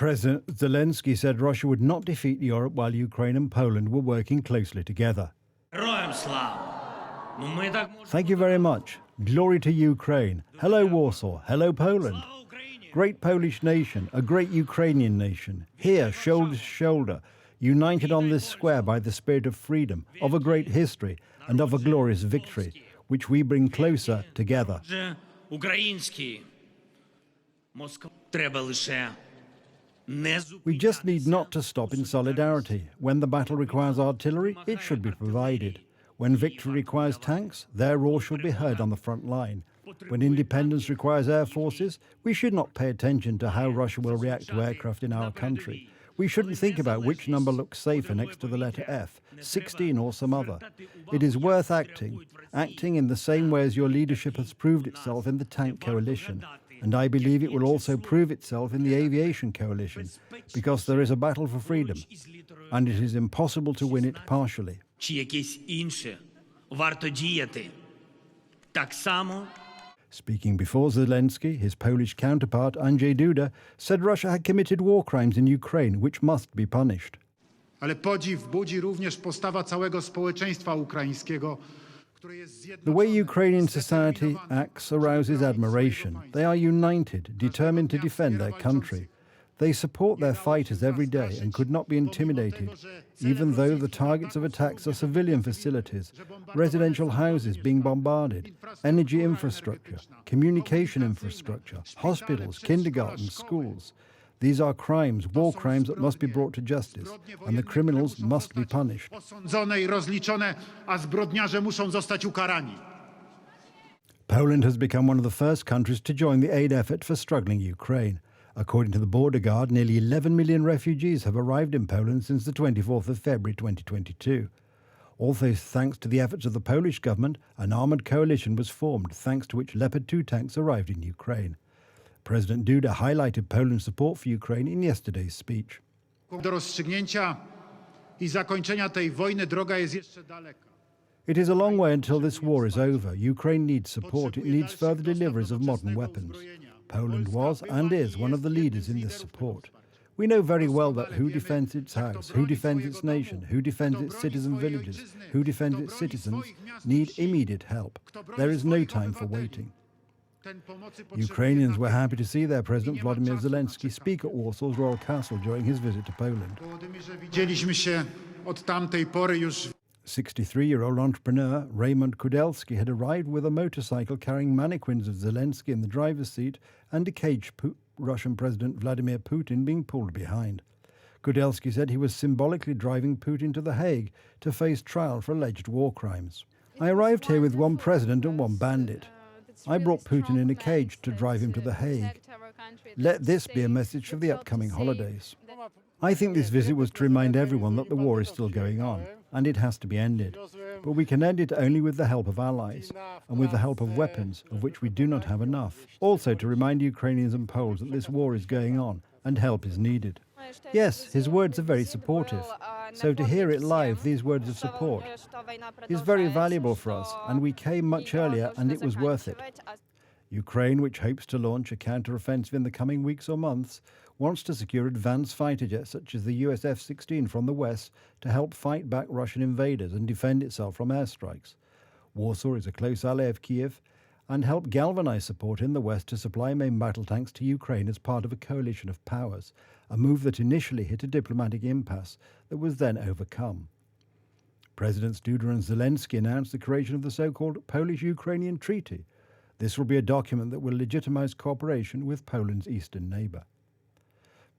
President Zelensky said Russia would not defeat Europe while Ukraine and Poland were working closely together. Thank you very much. Glory to Ukraine. Hello, Warsaw. Hello, Poland. Great Polish nation, a great Ukrainian nation, here, shoulder to shoulder, united on this square by the spirit of freedom, of a great history, and of a glorious victory, which we bring closer together. We just need not to stop in solidarity. When the battle requires artillery, it should be provided. When victory requires tanks, their roar should be heard on the front line. When independence requires air forces, we should not pay attention to how Russia will react to aircraft in our country. We shouldn't think about which number looks safer next to the letter F, 16 or some other. It is worth acting in the same way as your leadership has proved itself in the tank coalition. And I believe it will also prove itself in the aviation coalition, because there is a battle for freedom, and it is impossible to win it partially. Speaking before Zelensky, his Polish counterpart Andrzej Duda said Russia had committed war crimes in Ukraine, which must be punished. Ale podziw budzi również postawa całego społeczeństwa ukraińskiego. The way Ukrainian society acts arouses admiration. They are united, determined to defend their country. They support their fighters every day and could not be intimidated, even though the targets of attacks are civilian facilities, residential houses being bombarded, energy infrastructure, communication infrastructure, hospitals, kindergartens, schools. These are crimes, war crimes that must be brought to justice, and the criminals must be punished. Poland has become one of the first countries to join the aid effort for struggling Ukraine. According to the border guard, nearly 11 million refugees have arrived in Poland since the 24th of February 2022. Also, thanks to the efforts of the Polish government, an armoured coalition was formed, thanks to which Leopard 2 tanks arrived in Ukraine. President Duda highlighted Poland's support for Ukraine in yesterday's speech. It is a long way until this war is over. Ukraine needs support. It needs further deliveries of modern weapons. Poland was and is one of the leaders in this support. We know very well that who defends its house, who defends its nation, who defends its citizen villages, who defends its citizens need immediate help. There is no time for waiting. Ukrainians were happy to see their President Vladimir Zelensky speak at Warsaw's Royal Castle during his visit to Poland. 63-year-old entrepreneur Raymond Kudelski had arrived with a motorcycle carrying mannequins of Zelensky in the driver's seat and a caged Russian President Vladimir Putin being pulled behind. Kudelski said he was symbolically driving Putin to The Hague to face trial for alleged war crimes. I arrived here with one president and one bandit. I brought Putin in a cage to drive him to The Hague. Let this be a message for the upcoming holidays. I think this visit was to remind everyone that the war is still going on, and it has to be ended. But we can end it only with the help of allies, and with the help of weapons, of which we do not have enough. Also to remind Ukrainians and Poles that this war is going on, and help is needed. Yes, his words are very supportive. So to hear it live, these words of support, is very valuable for us, and we came much earlier, and it was worth it. Ukraine, which hopes to launch a counter-offensive in the coming weeks or months, wants to secure advanced fighter jets such as the US F-16 from the west to help fight back Russian invaders and defend itself from airstrikes. Warsaw is a close ally of Kiev and helped galvanize support in the west to supply main battle tanks to Ukraine as part of a coalition of powers, a move that initially hit a diplomatic impasse that was then overcome. Presidents Duda and Zelensky announced the creation of the so-called Polish-Ukrainian Treaty. This will be a document that will legitimize cooperation with Poland's eastern neighbour.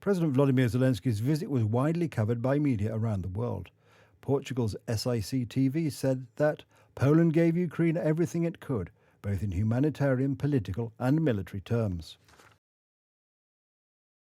President Vladimir Zelensky's visit was widely covered by media around the world. Portugal's SIC TV said that Poland gave Ukraine everything it could, both in humanitarian, political and military terms.